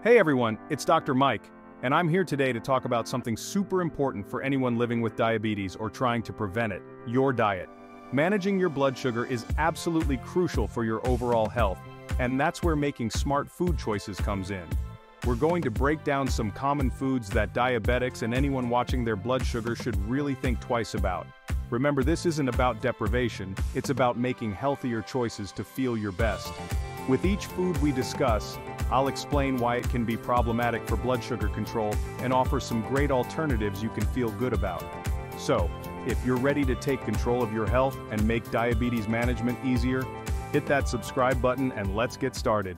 Hey everyone, it's Dr. Mike, and I'm here today to talk about something super important for anyone living with diabetes or trying to prevent it: your diet. Managing your blood sugar is absolutely crucial for your overall health, and that's where making smart food choices comes in. We're going to break down some common foods that diabetics and anyone watching their blood sugar should really think twice about. Remember, this isn't about deprivation, it's about making healthier choices to feel your best. With each food we discuss, I'll explain why it can be problematic for blood sugar control and offer some great alternatives you can feel good about. So, if you're ready to take control of your health and make diabetes management easier, hit that subscribe button and let's get started.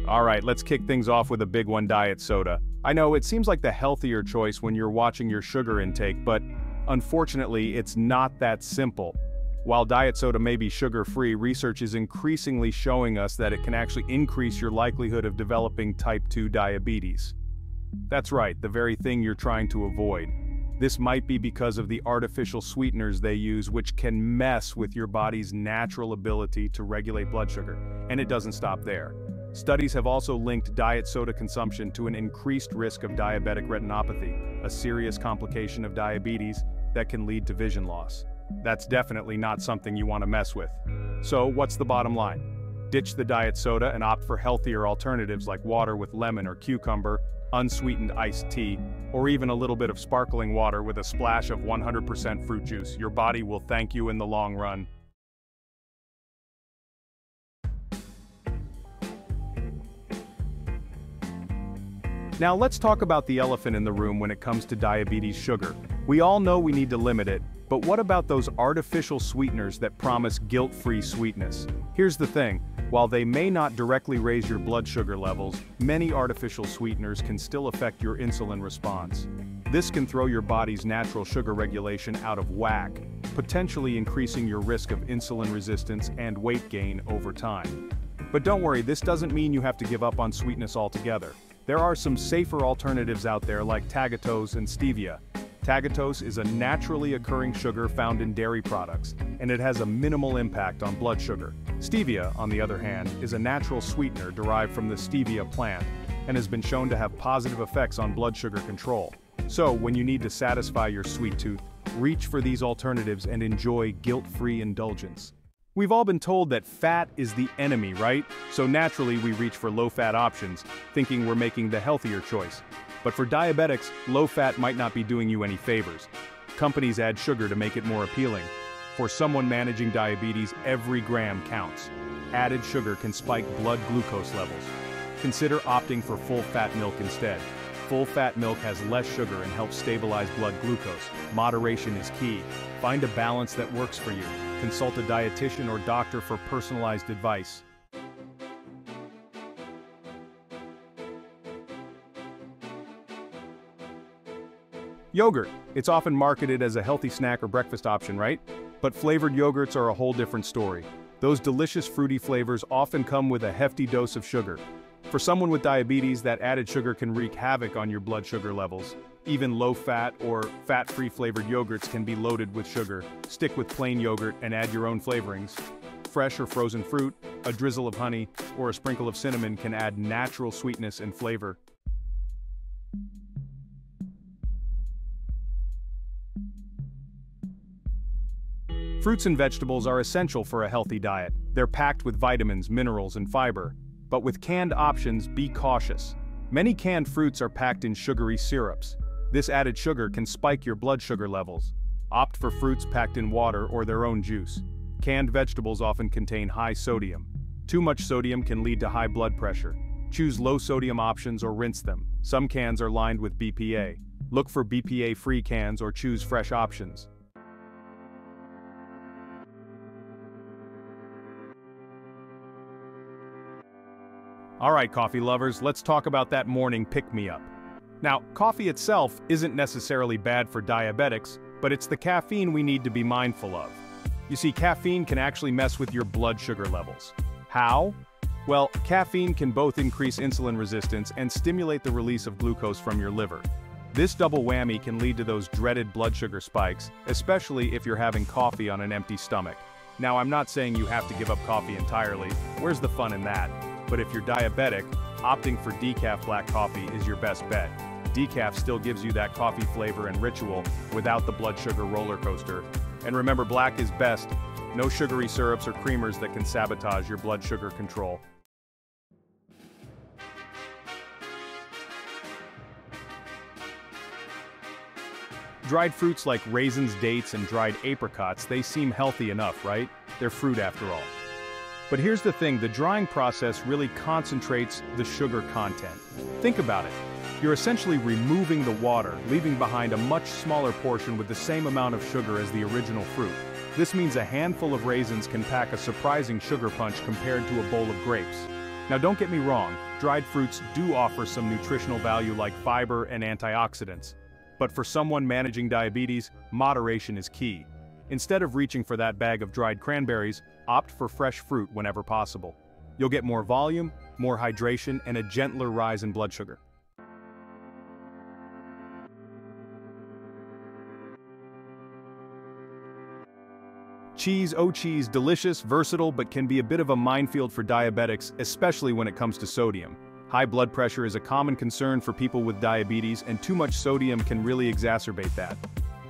Alright, let's kick things off with a big one: diet soda. I know it seems like the healthier choice when you're watching your sugar intake, but unfortunately, it's not that simple. While diet soda may be sugar-free, research is increasingly showing us that it can actually increase your likelihood of developing type 2 diabetes. That's right, the very thing you're trying to avoid. This might be because of the artificial sweeteners they use, which can mess with your body's natural ability to regulate blood sugar. And it doesn't stop there. Studies have also linked diet soda consumption to an increased risk of diabetic retinopathy, a serious complication of diabetes that can lead to vision loss. That's definitely not something you want to mess with. So, what's the bottom line? Ditch the diet soda and opt for healthier alternatives like water with lemon or cucumber, unsweetened iced tea, or even a little bit of sparkling water with a splash of 100% fruit juice. Your body will thank you in the long run. Now let's talk about the elephant in the room when it comes to diabetes sugar. We all know we need to limit it, but what about those artificial sweeteners that promise guilt-free sweetness? Here's the thing, while they may not directly raise your blood sugar levels, many artificial sweeteners can still affect your insulin response. This can throw your body's natural sugar regulation out of whack, potentially increasing your risk of insulin resistance and weight gain over time. But don't worry, this doesn't mean you have to give up on sweetness altogether. There are some safer alternatives out there like tagatose and stevia. Tagatose is a naturally occurring sugar found in dairy products, and it has a minimal impact on blood sugar. Stevia, on the other hand, is a natural sweetener derived from the stevia plant, and has been shown to have positive effects on blood sugar control. So, when you need to satisfy your sweet tooth, reach for these alternatives and enjoy guilt-free indulgence. We've all been told that fat is the enemy, right? So naturally we reach for low-fat options, thinking we're making the healthier choice. But for diabetics, low-fat might not be doing you any favors. Companies add sugar to make it more appealing. For someone managing diabetes, every gram counts. Added sugar can spike blood glucose levels. Consider opting for full-fat milk instead. Full-fat milk has less sugar and helps stabilize blood glucose. Moderation is key. Find a balance that works for you. Consult a dietitian or doctor for personalized advice. Yogurt. It's often marketed as a healthy snack or breakfast option, right? But flavored yogurts are a whole different story. Those delicious fruity flavors often come with a hefty dose of sugar. For someone with diabetes, that added sugar can wreak havoc on your blood sugar levels. Even low-fat or fat-free flavored yogurts can be loaded with sugar. Stick with plain yogurt and add your own flavorings. Fresh or frozen fruit, a drizzle of honey, or a sprinkle of cinnamon can add natural sweetness and flavor. Fruits and vegetables are essential for a healthy diet. They're packed with vitamins, minerals, and fiber. But with canned options, be cautious. Many canned fruits are packed in sugary syrups. This added sugar can spike your blood sugar levels. Opt for fruits packed in water or their own juice. Canned vegetables often contain high sodium. Too much sodium can lead to high blood pressure. Choose low-sodium options or rinse them. Some cans are lined with BPA. Look for BPA-free cans or choose fresh options. Alright, coffee lovers, let's talk about that morning pick-me-up. Now, coffee itself isn't necessarily bad for diabetics, but it's the caffeine we need to be mindful of. You see, caffeine can actually mess with your blood sugar levels. How? Well, caffeine can both increase insulin resistance and stimulate the release of glucose from your liver. This double whammy can lead to those dreaded blood sugar spikes, especially if you're having coffee on an empty stomach. Now, I'm not saying you have to give up coffee entirely, where's the fun in that? But if you're diabetic, opting for decaf black coffee is your best bet. Decaf still gives you that coffee flavor and ritual without the blood sugar roller coaster. And remember, black is best. No sugary syrups or creamers that can sabotage your blood sugar control. Dried fruits like raisins, dates, and dried apricots, they seem healthy enough, right? They're fruit after all. But here's the thing, the drying process really concentrates the sugar content. Think about it. You're essentially removing the water, leaving behind a much smaller portion with the same amount of sugar as the original fruit. This means a handful of raisins can pack a surprising sugar punch compared to a bowl of grapes. Now don't get me wrong, dried fruits do offer some nutritional value like fiber and antioxidants. But for someone managing diabetes, moderation is key. Instead of reaching for that bag of dried cranberries, opt for fresh fruit whenever possible. You'll get more volume, more hydration, and a gentler rise in blood sugar. Cheese, oh cheese, delicious, versatile, but can be a bit of a minefield for diabetics, especially when it comes to sodium. High blood pressure is a common concern for people with diabetes, and too much sodium can really exacerbate that.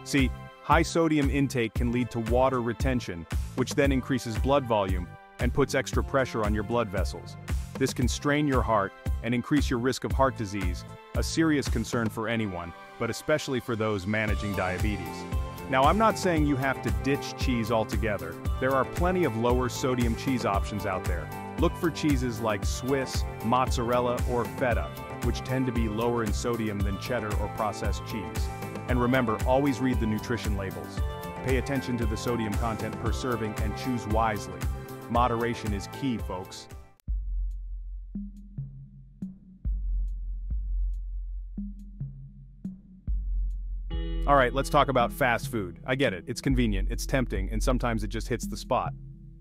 See, high sodium intake can lead to water retention, which then increases blood volume and puts extra pressure on your blood vessels. This can strain your heart and increase your risk of heart disease, a serious concern for anyone, but especially for those managing diabetes. Now, I'm not saying you have to ditch cheese altogether. There are plenty of lower sodium cheese options out there. Look for cheeses like Swiss, mozzarella, or feta, which tend to be lower in sodium than cheddar or processed cheese. And remember, always read the nutrition labels. Pay attention to the sodium content per serving and choose wisely. Moderation is key, folks. Alright, let's talk about fast food. I get it, it's convenient, it's tempting, and sometimes it just hits the spot.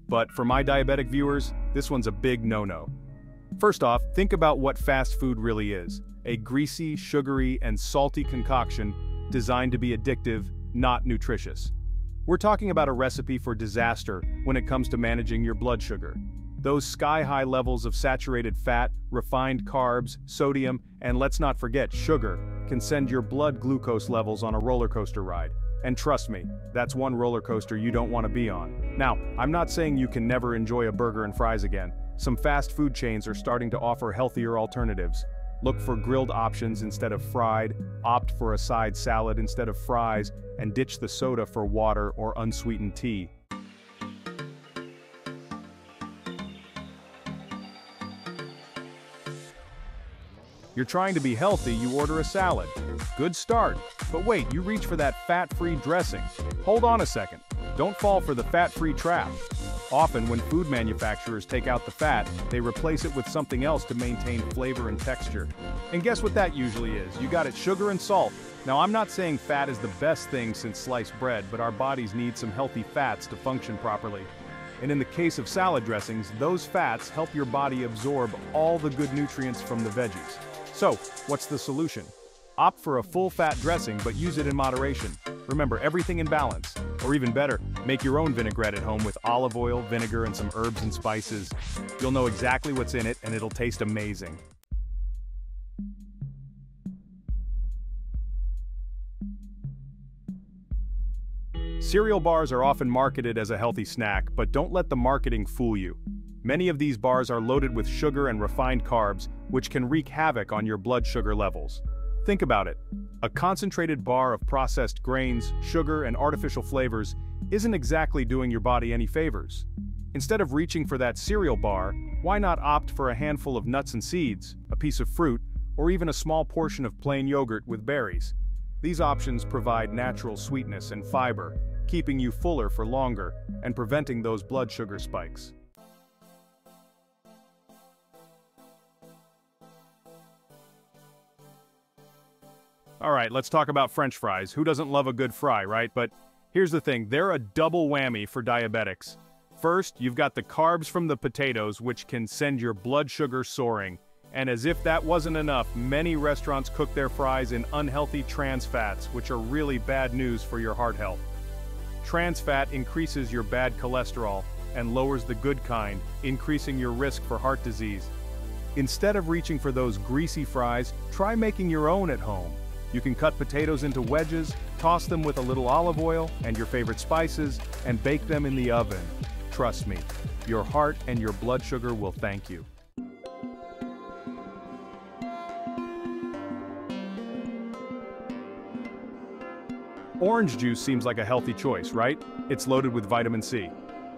But for my diabetic viewers, this one's a big no-no. First off, think about what fast food really is. A greasy, sugary, and salty concoction designed to be addictive, not nutritious. We're talking about a recipe for disaster when it comes to managing your blood sugar. Those sky-high levels of saturated fat, refined carbs, sodium, and let's not forget sugar, can send your blood glucose levels on a roller coaster ride. And trust me, that's one roller coaster you don't want to be on. Now, I'm not saying you can never enjoy a burger and fries again. Some fast food chains are starting to offer healthier alternatives. Look for grilled options instead of fried, opt for a side salad instead of fries, and ditch the soda for water or unsweetened tea. You're trying to be healthy, you order a salad. Good start. But wait, you reach for that fat-free dressing. Hold on a second. Don't fall for the fat-free trap. Often, when food manufacturers take out the fat, they replace it with something else to maintain flavor and texture. And guess what that usually is? You got it, sugar and salt. Now, I'm not saying fat is the best thing since sliced bread, but our bodies need some healthy fats to function properly. And in the case of salad dressings, those fats help your body absorb all the good nutrients from the veggies. So, what's the solution? Opt for a full-fat dressing, but use it in moderation. Remember, everything in balance. Or even better, make your own vinaigrette at home with olive oil, vinegar, and some herbs and spices. You'll know exactly what's in it, and it'll taste amazing. Cereal bars are often marketed as a healthy snack, but don't let the marketing fool you. Many of these bars are loaded with sugar and refined carbs, which can wreak havoc on your blood sugar levels. Think about it. A concentrated bar of processed grains, sugar, and artificial flavors isn't exactly doing your body any favors. Instead of reaching for that cereal bar, why not opt for a handful of nuts and seeds, a piece of fruit, or even a small portion of plain yogurt with berries? These options provide natural sweetness and fiber, keeping you fuller for longer and preventing those blood sugar spikes. Alright, let's talk about French fries. Who doesn't love a good fry, right? But here's the thing, they're a double whammy for diabetics. First, you've got the carbs from the potatoes, which can send your blood sugar soaring. And as if that wasn't enough, many restaurants cook their fries in unhealthy trans fats, which are really bad news for your heart health. Trans fat increases your bad cholesterol and lowers the good kind, increasing your risk for heart disease. Instead of reaching for those greasy fries, try making your own at home. You can cut potatoes into wedges, toss them with a little olive oil and your favorite spices, and bake them in the oven. Trust me, your heart and your blood sugar will thank you. Orange juice seems like a healthy choice, right? It's loaded with vitamin C.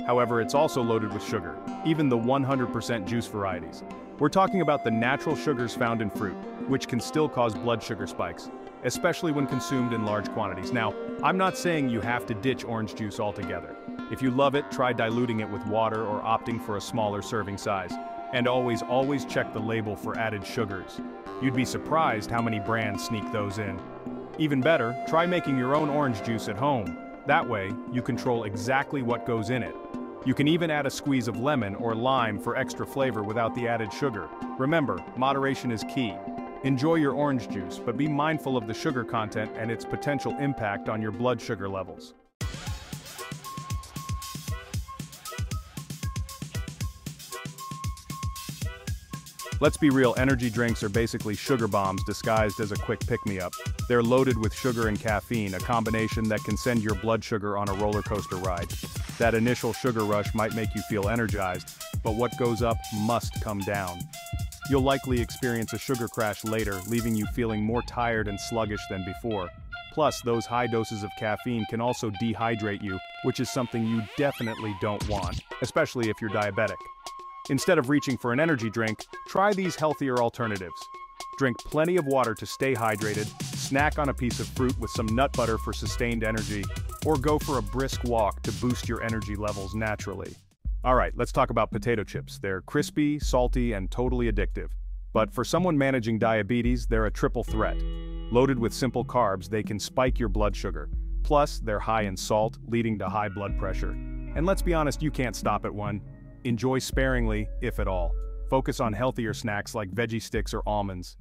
However, it's also loaded with sugar, even the 100% juice varieties. We're talking about the natural sugars found in fruit, which can still cause blood sugar spikes, especially when consumed in large quantities. Now, I'm not saying you have to ditch orange juice altogether. If you love it, try diluting it with water or opting for a smaller serving size. And always check the label for added sugars. You'd be surprised how many brands sneak those in. Even better, try making your own orange juice at home. That way, you control exactly what goes in it. You can even add a squeeze of lemon or lime for extra flavor without the added sugar. Remember, moderation is key. Enjoy your orange juice, but be mindful of the sugar content and its potential impact on your blood sugar levels. Let's be real, energy drinks are basically sugar bombs disguised as a quick pick-me-up. They're loaded with sugar and caffeine, a combination that can send your blood sugar on a roller coaster ride. That initial sugar rush might make you feel energized, but what goes up must come down. You'll likely experience a sugar crash later, leaving you feeling more tired and sluggish than before. Plus, those high doses of caffeine can also dehydrate you, which is something you definitely don't want, especially if you're diabetic. Instead of reaching for an energy drink, try these healthier alternatives. Drink plenty of water to stay hydrated, snack on a piece of fruit with some nut butter for sustained energy, or go for a brisk walk to boost your energy levels naturally. Alright, let's talk about potato chips. They're crispy, salty, and totally addictive. But for someone managing diabetes, they're a triple threat. Loaded with simple carbs, they can spike your blood sugar. Plus, they're high in salt, leading to high blood pressure. And let's be honest, you can't stop at one. Enjoy sparingly, if at all. Focus on healthier snacks like veggie sticks or almonds.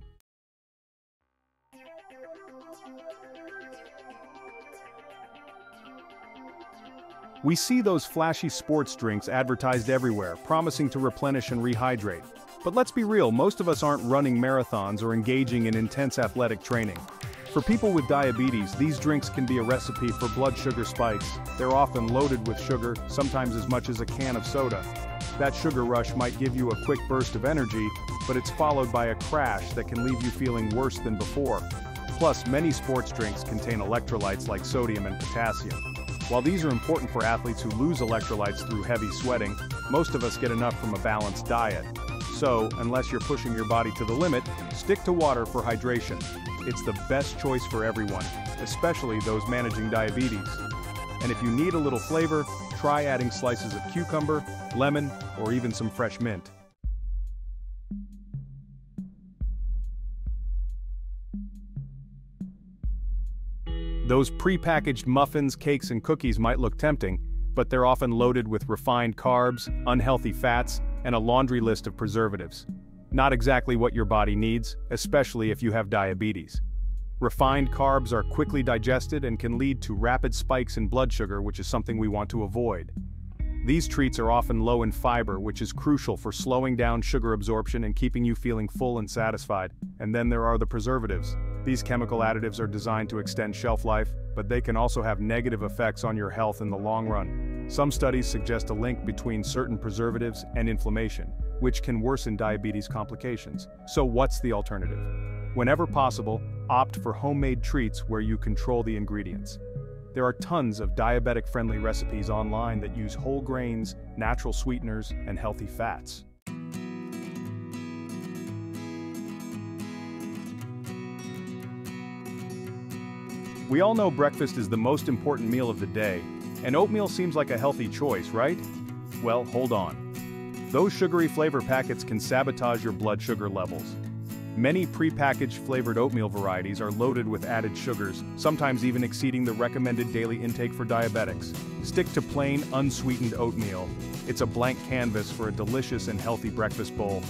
We see those flashy sports drinks advertised everywhere, promising to replenish and rehydrate. But let's be real, most of us aren't running marathons or engaging in intense athletic training. For people with diabetes, these drinks can be a recipe for blood sugar spikes. They're often loaded with sugar, sometimes as much as a can of soda. That sugar rush might give you a quick burst of energy, but it's followed by a crash that can leave you feeling worse than before. Plus, many sports drinks contain electrolytes like sodium and potassium. While these are important for athletes who lose electrolytes through heavy sweating, most of us get enough from a balanced diet. So, unless you're pushing your body to the limit, stick to water for hydration. It's the best choice for everyone, especially those managing diabetes. And if you need a little flavor, try adding slices of cucumber, lemon, or even some fresh mint. Those pre-packaged muffins, cakes, and cookies might look tempting, but they're often loaded with refined carbs, unhealthy fats, and a laundry list of preservatives. Not exactly what your body needs, especially if you have diabetes. Refined carbs are quickly digested and can lead to rapid spikes in blood sugar, which is something we want to avoid. These treats are often low in fiber, which is crucial for slowing down sugar absorption and keeping you feeling full and satisfied. And then there are the preservatives. These chemical additives are designed to extend shelf life, but they can also have negative effects on your health in the long run. Some studies suggest a link between certain preservatives and inflammation, which can worsen diabetes complications. So what's the alternative? Whenever possible, opt for homemade treats where you control the ingredients. There are tons of diabetic-friendly recipes online that use whole grains, natural sweeteners, and healthy fats. We all know breakfast is the most important meal of the day, and oatmeal seems like a healthy choice, right? Well, hold on. Those sugary flavor packets can sabotage your blood sugar levels. Many pre-packaged flavored oatmeal varieties are loaded with added sugars, sometimes even exceeding the recommended daily intake for diabetics. Stick to plain, unsweetened oatmeal. It's a blank canvas for a delicious and healthy breakfast bowl.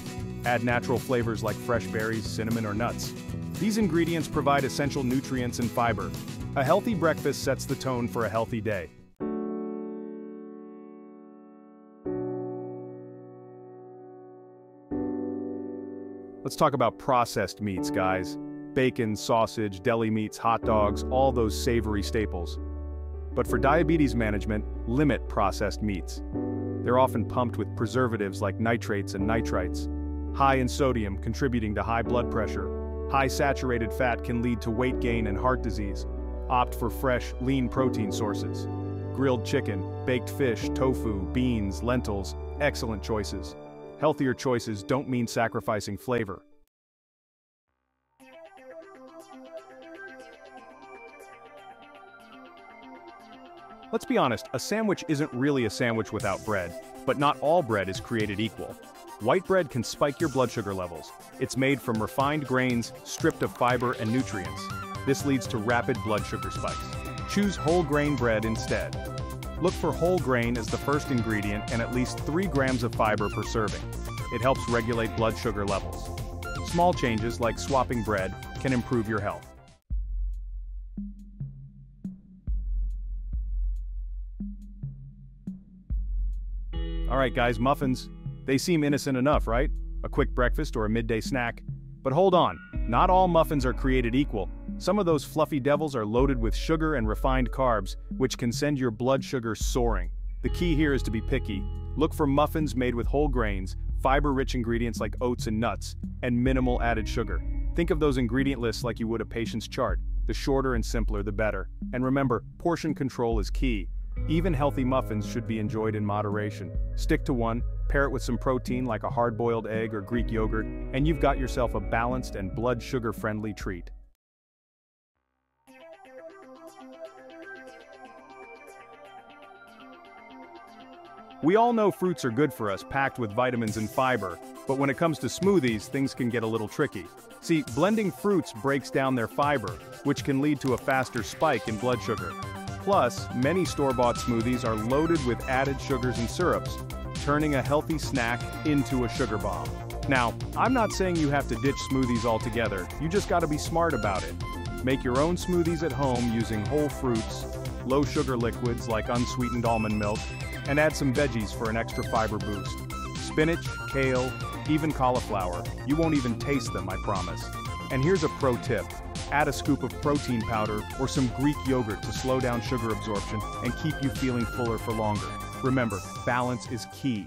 Add natural flavors like fresh berries, cinnamon, or nuts. These ingredients provide essential nutrients and fiber. A healthy breakfast sets the tone for a healthy day. Let's talk about processed meats, guys. Bacon, sausage, deli meats, hot dogs, all those savory staples. But for diabetes management, limit processed meats. They're often pumped with preservatives like nitrates and nitrites. High in sodium, contributing to high blood pressure. High saturated fat can lead to weight gain and heart disease. Opt for fresh, lean protein sources. Grilled chicken, baked fish, tofu, beans, lentils, excellent choices. Healthier choices don't mean sacrificing flavor. Let's be honest, a sandwich isn't really a sandwich without bread, but not all bread is created equal. White bread can spike your blood sugar levels. It's made from refined grains, stripped of fiber and nutrients. This leads to rapid blood sugar spikes. Choose whole grain bread instead. Look for whole grain as the first ingredient and at least 3 grams of fiber per serving. It helps regulate blood sugar levels. Small changes like swapping bread can improve your health. Alright guys, muffins. They seem innocent enough, right? A quick breakfast or a midday snack. But hold on, not all muffins are created equal. Some of those fluffy devils are loaded with sugar and refined carbs, which can send your blood sugar soaring. The key here is to be picky. Look for muffins made with whole grains, fiber-rich ingredients like oats and nuts, and minimal added sugar. Think of those ingredient lists like you would a patient's chart. The shorter and simpler, the better. And remember, portion control is key. Even healthy muffins should be enjoyed in moderation. Stick to one, pair it with some protein like a hard-boiled egg or Greek yogurt, and you've got yourself a balanced and blood sugar-friendly treat. We all know fruits are good for us, packed with vitamins and fiber, but when it comes to smoothies, things can get a little tricky. See, blending fruits breaks down their fiber, which can lead to a faster spike in blood sugar. Plus, many store-bought smoothies are loaded with added sugars and syrups, turning a healthy snack into a sugar bomb. Now, I'm not saying you have to ditch smoothies altogether, you just gotta be smart about it. Make your own smoothies at home using whole fruits, low-sugar liquids like unsweetened almond milk, and add some veggies for an extra fiber boost. Spinach, kale, even cauliflower. You won't even taste them, I promise. And here's a pro tip. Add a scoop of protein powder or some Greek yogurt to slow down sugar absorption and keep you feeling fuller for longer. Remember, balance is key.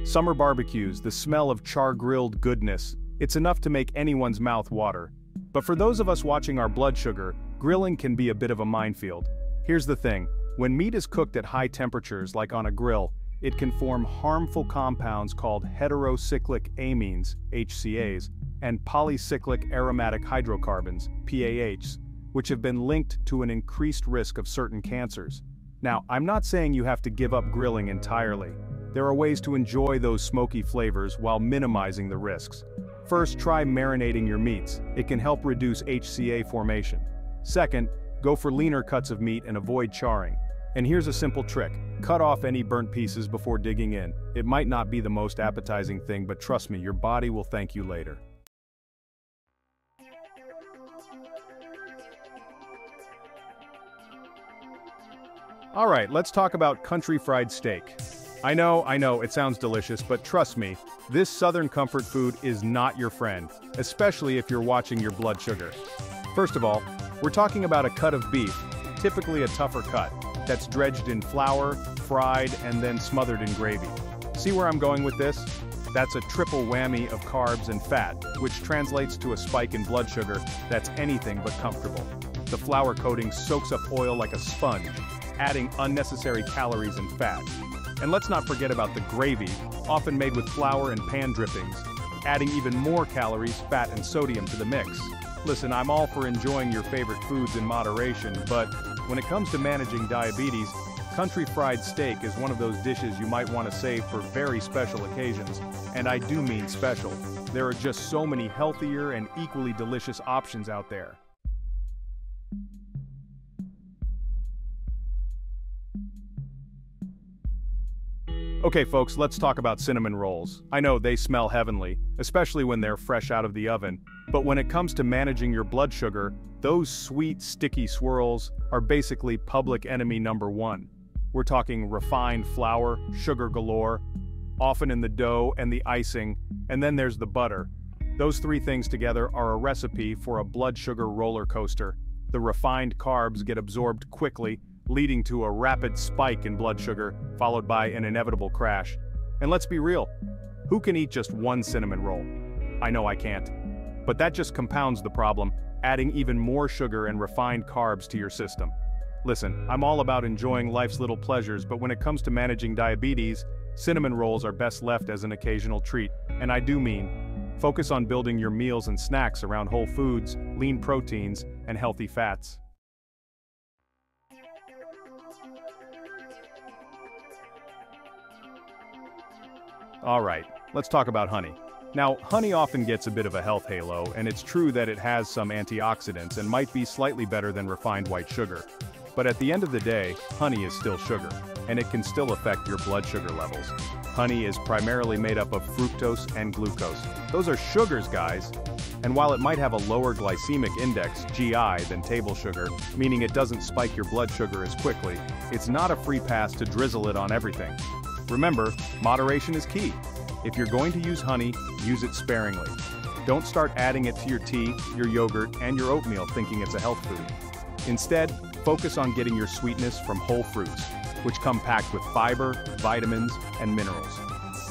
Summer barbecues, the smell of char-grilled goodness. It's enough to make anyone's mouth water. But for those of us watching our blood sugar, grilling can be a bit of a minefield. Here's the thing, when meat is cooked at high temperatures like on a grill, it can form harmful compounds called heterocyclic amines, HCAs, and polycyclic aromatic hydrocarbons, PAHs, which have been linked to an increased risk of certain cancers. Now, I'm not saying you have to give up grilling entirely. There are ways to enjoy those smoky flavors while minimizing the risks. First, try marinating your meats. It can help reduce HCA formation. Second, go for leaner cuts of meat and avoid charring. And here's a simple trick. Cut off any burnt pieces before digging in. It might not be the most appetizing thing, but trust me, your body will thank you later. Alright, let's talk about country fried steak. I know, it sounds delicious, but trust me, this southern comfort food is not your friend, especially if you're watching your blood sugar. First of all, we're talking about a cut of beef, typically a tougher cut, that's dredged in flour, fried, and then smothered in gravy. See where I'm going with this? That's a triple whammy of carbs and fat, which translates to a spike in blood sugar that's anything but comfortable. The flour coating soaks up oil like a sponge, adding unnecessary calories and fat. And let's not forget about the gravy, often made with flour and pan drippings, adding even more calories, fat, and sodium to the mix. Listen, I'm all for enjoying your favorite foods in moderation, but when it comes to managing diabetes, country fried steak is one of those dishes you might want to save for very special occasions. And I do mean special. There are just so many healthier and equally delicious options out there. Okay folks, let's talk about cinnamon rolls. I know they smell heavenly, especially when they're fresh out of the oven, but when it comes to managing your blood sugar, those sweet, sticky swirls are basically public enemy number one. We're talking refined flour, sugar galore, often in the dough and the icing, and then there's the butter. Those three things together are a recipe for a blood sugar roller coaster. The refined carbs get absorbed quickly, leading to a rapid spike in blood sugar, followed by an inevitable crash. And let's be real, who can eat just one cinnamon roll? I know I can't. But that just compounds the problem, adding even more sugar and refined carbs to your system. Listen, I'm all about enjoying life's little pleasures, but when it comes to managing diabetes, cinnamon rolls are best left as an occasional treat. And I do mean, focus on building your meals and snacks around whole foods, lean proteins, and healthy fats. Alright, let's talk about honey. Now, honey often gets a bit of a health halo, and it's true that it has some antioxidants and might be slightly better than refined white sugar. But at the end of the day, honey is still sugar, and it can still affect your blood sugar levels. Honey is primarily made up of fructose and glucose. Those are sugars, guys. And while it might have a lower glycemic index, GI, than table sugar, meaning it doesn't spike your blood sugar as quickly, it's not a free pass to drizzle it on everything. Remember, moderation is key. If you're going to use honey, use it sparingly. Don't start adding it to your tea, your yogurt, and your oatmeal thinking it's a health food. Instead, focus on getting your sweetness from whole fruits, which come packed with fiber, vitamins, and minerals.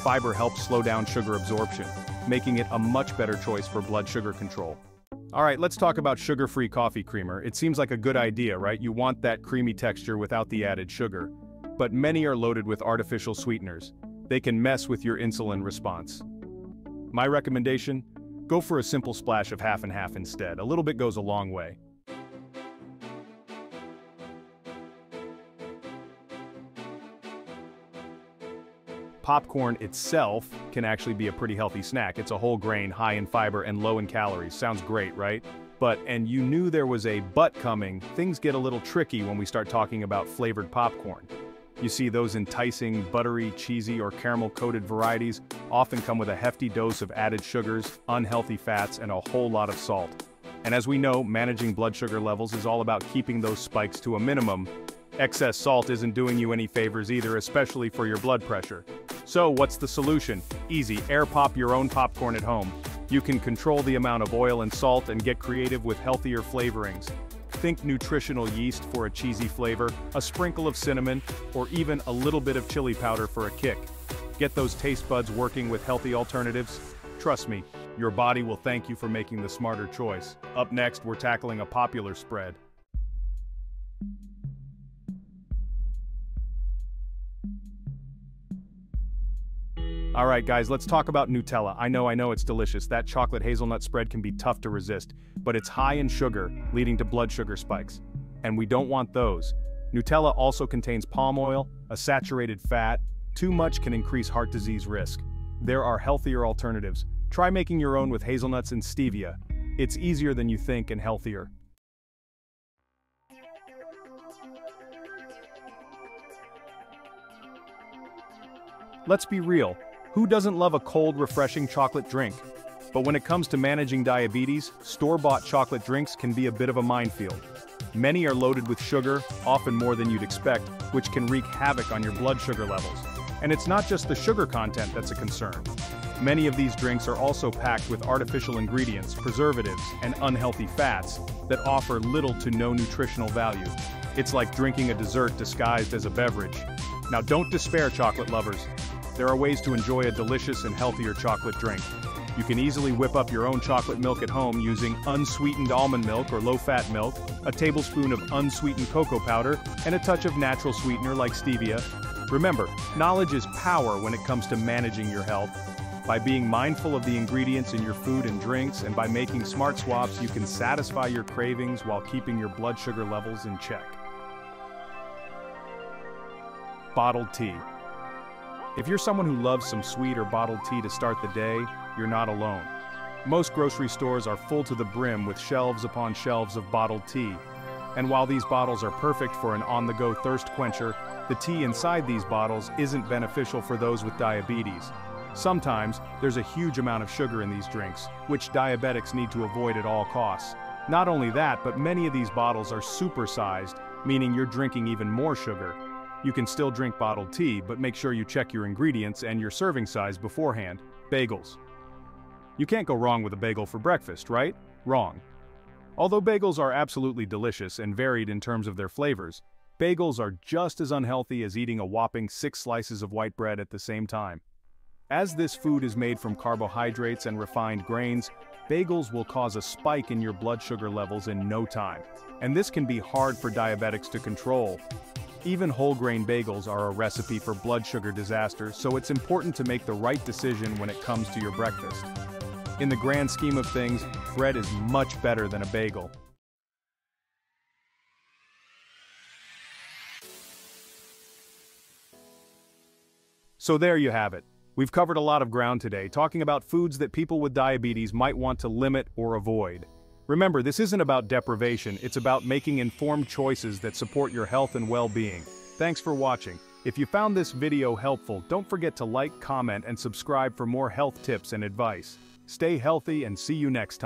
Fiber helps slow down sugar absorption, making it a much better choice for blood sugar control. Alright, let's talk about sugar-free coffee creamer. It seems like a good idea, right? You want that creamy texture without the added sugar. But many are loaded with artificial sweeteners. They can mess with your insulin response. My recommendation? Go for a simple splash of half and half instead. A little bit goes a long way. Popcorn itself can actually be a pretty healthy snack. It's a whole grain, high in fiber and low in calories. Sounds great, right? But, and you knew there was a but coming, things get a little tricky when we start talking about flavored popcorn. You see, those enticing, buttery, cheesy, or caramel-coated varieties often come with a hefty dose of added sugars, unhealthy fats, and a whole lot of salt. And as we know, managing blood sugar levels is all about keeping those spikes to a minimum. Excess salt isn't doing you any favors either, especially for your blood pressure. So what's the solution? Easy, air pop your own popcorn at home. You can control the amount of oil and salt and get creative with healthier flavorings. Think nutritional yeast for a cheesy flavor, a sprinkle of cinnamon, or even a little bit of chili powder for a kick. Get those taste buds working with healthy alternatives. Trust me, your body will thank you for making the smarter choice. Up next, we're tackling a popular spread. Alright guys, let's talk about Nutella. I know it's delicious. That chocolate hazelnut spread can be tough to resist, but it's high in sugar, leading to blood sugar spikes. And we don't want those. Nutella also contains palm oil, a saturated fat. Too much can increase heart disease risk. There are healthier alternatives. Try making your own with hazelnuts and stevia. It's easier than you think and healthier. Let's be real. Who doesn't love a cold, refreshing chocolate drink? But when it comes to managing diabetes, store-bought chocolate drinks can be a bit of a minefield. Many are loaded with sugar, often more than you'd expect, which can wreak havoc on your blood sugar levels. And it's not just the sugar content that's a concern. Many of these drinks are also packed with artificial ingredients, preservatives, and unhealthy fats that offer little to no nutritional value. It's like drinking a dessert disguised as a beverage. Now don't despair, chocolate lovers. There are ways to enjoy a delicious and healthier chocolate drink. You can easily whip up your own chocolate milk at home using unsweetened almond milk or low-fat milk, a tablespoon of unsweetened cocoa powder, and a touch of natural sweetener like stevia. Remember, knowledge is power when it comes to managing your health. By being mindful of the ingredients in your food and drinks, and by making smart swaps, you can satisfy your cravings while keeping your blood sugar levels in check. Bottled tea. If you're someone who loves some sweet or bottled tea to start the day, you're not alone. Most grocery stores are full to the brim with shelves upon shelves of bottled tea. And while these bottles are perfect for an on-the-go thirst quencher, the tea inside these bottles isn't beneficial for those with diabetes. Sometimes, there's a huge amount of sugar in these drinks, which diabetics need to avoid at all costs. Not only that, but many of these bottles are supersized, meaning you're drinking even more sugar. You can still drink bottled tea, but make sure you check your ingredients and your serving size beforehand. Bagels. You can't go wrong with a bagel for breakfast, right? Wrong. Although bagels are absolutely delicious and varied in terms of their flavors, bagels are just as unhealthy as eating a whopping 6 slices of white bread at the same time. As this food is made from carbohydrates and refined grains, bagels will cause a spike in your blood sugar levels in no time. And this can be hard for diabetics to control. Even whole grain bagels are a recipe for blood sugar disaster, so it's important to make the right decision when it comes to your breakfast. In the grand scheme of things, bread is much better than a bagel. So there you have it. We've covered a lot of ground today, talking about foods that people with diabetes might want to limit or avoid. Remember, this isn't about deprivation, it's about making informed choices that support your health and well-being. Thanks for watching. If you found this video helpful, don't forget to like, comment, and subscribe for more health tips and advice. Stay healthy and see you next time.